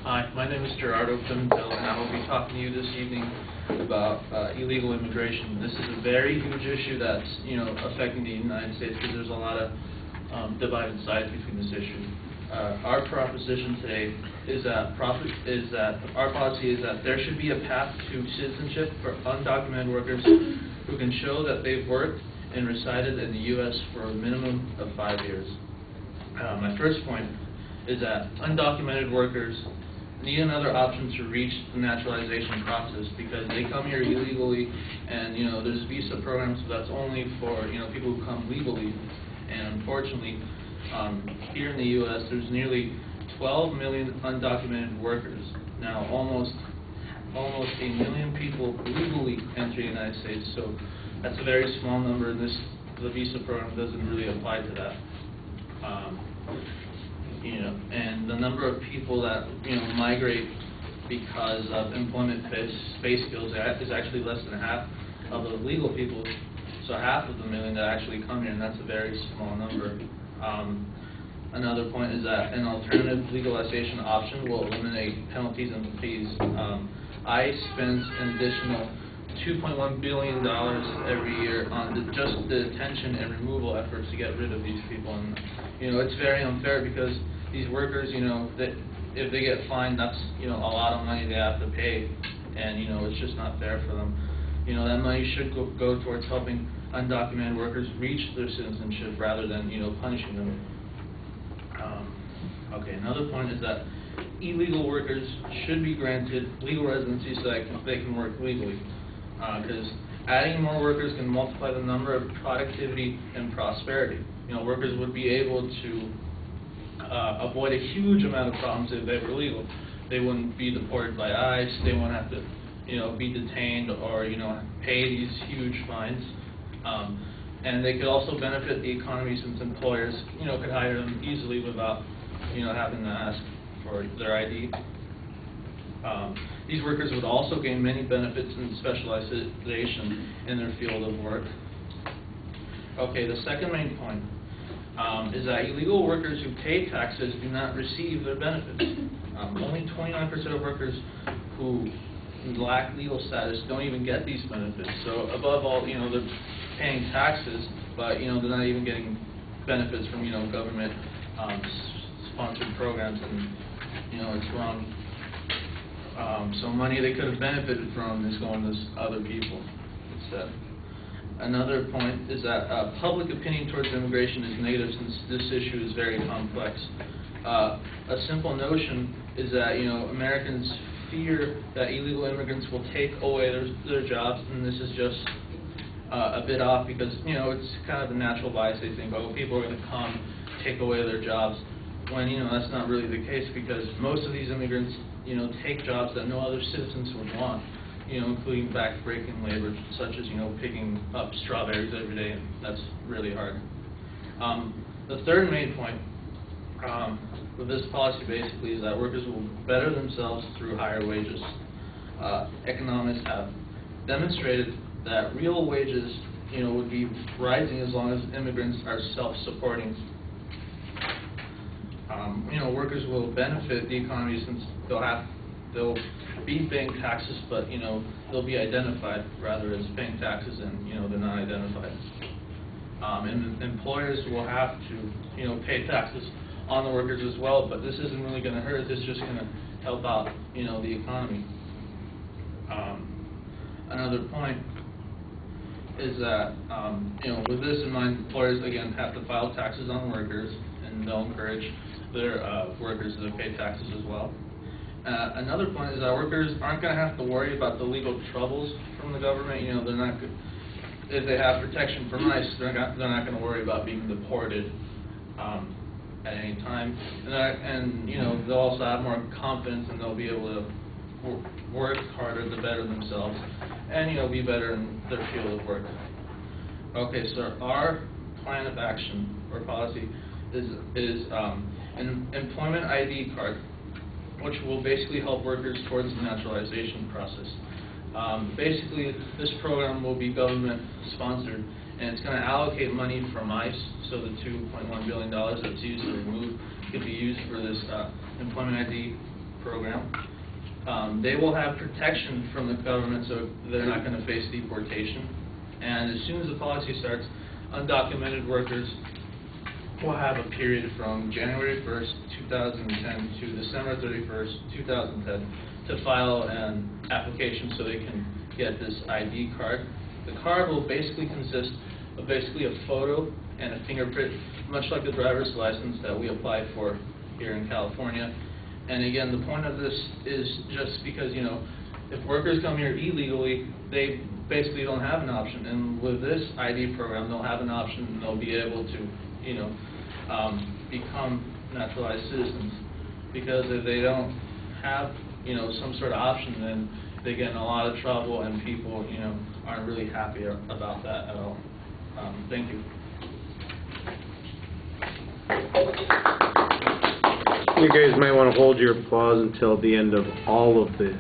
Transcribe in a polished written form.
Hi, my name is Gerardo Pimentel, and I will be talking to you this evening about illegal immigration. This is a very huge issue that's, affecting the United States because there's a lot of divided sides between this issue. Our proposition today is that our policy is that there should be a path to citizenship for undocumented workers who can show that they've worked and resided in the U.S. for a minimum of 5 years. My first point is that undocumented workers need another option to reach the naturalization process because they come here illegally, and there's visa programs that's only for people who come legally, and unfortunately here in the U.S. there's nearly 12 million undocumented workers. Now almost a million people legally enter the United States, so that's a very small number, and the visa program doesn't really apply to that. And the number of people that migrate because of employment-based skills is actually less than half of the legal people. So half of the million that actually come here, and that's a very small number. Another point is that an alternative legalization option will eliminate penalties and fees. ICE spends an additional $2.1 billion every year on just the detention and removal efforts to get rid of these people. And it's very unfair because these workers, that if they get fined, that's a lot of money they have to pay, and it's just not fair for them. That money should go towards helping undocumented workers reach their citizenship rather than punishing them. Okay, another point is that illegal workers should be granted legal residency so that they can work legally, because adding more workers can multiply the number of productivity and prosperity. Workers would be able to avoid a huge amount of problems if they were legal. They wouldn't be deported by ICE. They won't have to, be detained or pay these huge fines. And they could also benefit the economy since employers, could hire them easily without, having to ask for their ID. These workers would also gain many benefits and specialization in their field of work. Okay, the second main point is that illegal workers who pay taxes do not receive their benefits. Only 29% of workers who lack legal status don't even get these benefits. So above all, they're paying taxes, but they're not even getting benefits from government sponsored programs, and it's wrong. So money they could have benefited from is going to other people instead. Another point is that public opinion towards immigration is negative since this issue is very complex. A simple notion is that Americans fear that illegal immigrants will take away their jobs, and this is just a bit off because it's kind of a natural bias. They think, oh, people are going to come take away their jobs, when that's not really the case, because most of these immigrants take jobs that no other citizens would want. Including back-breaking labor, such as, picking up strawberries every day. That's really hard. The third main point with this policy basically is that workers will better themselves through higher wages. Economists have demonstrated that real wages, would be rising as long as immigrants are self-supporting. Workers will benefit the economy since they'll be paying taxes, but they'll be identified rather as paying taxes and they're not identified. And employers will have to pay taxes on the workers as well, but this isn't really going to hurt. This is just going to help out the economy. Another point is that with this in mind, employers again have to file taxes on workers, and they'll encourage their workers to pay taxes as well. Another point is that workers aren't going to have to worry about the legal troubles from the government. They're not good. If they have protection from ICE, they're not going to worry about being deported at any time. And they'll also have more confidence, and they'll be able to work harder to better themselves, and be better in their field of work. Okay, so our plan of action or policy is an employment ID card, which will basically help workers towards the naturalization process. Basically, this program will be government-sponsored, and it's going to allocate money from ICE, so the $2.1 billion that's used to remove could be used for this employment ID program. They will have protection from the government, so they're not going to face deportation. And as soon as the policy starts, undocumented workers will have a period from January 1st, 2010 to December 31st, 2010 to file an application so they can get this ID card. The card will basically consist of basically a photo and a fingerprint, much like the driver's license that we apply for here in California. And again, the point of this is just because, you know, if workers come here illegally, they basically don't have an option. And with this ID program, they'll have an option and they'll be able to, you know, become naturalized citizens. Because if they don't have, you know, some sort of option, then they get in a lot of trouble, and people, you know, aren't really happy about that at all. Thank you. You guys might want to hold your applause until the end of all of the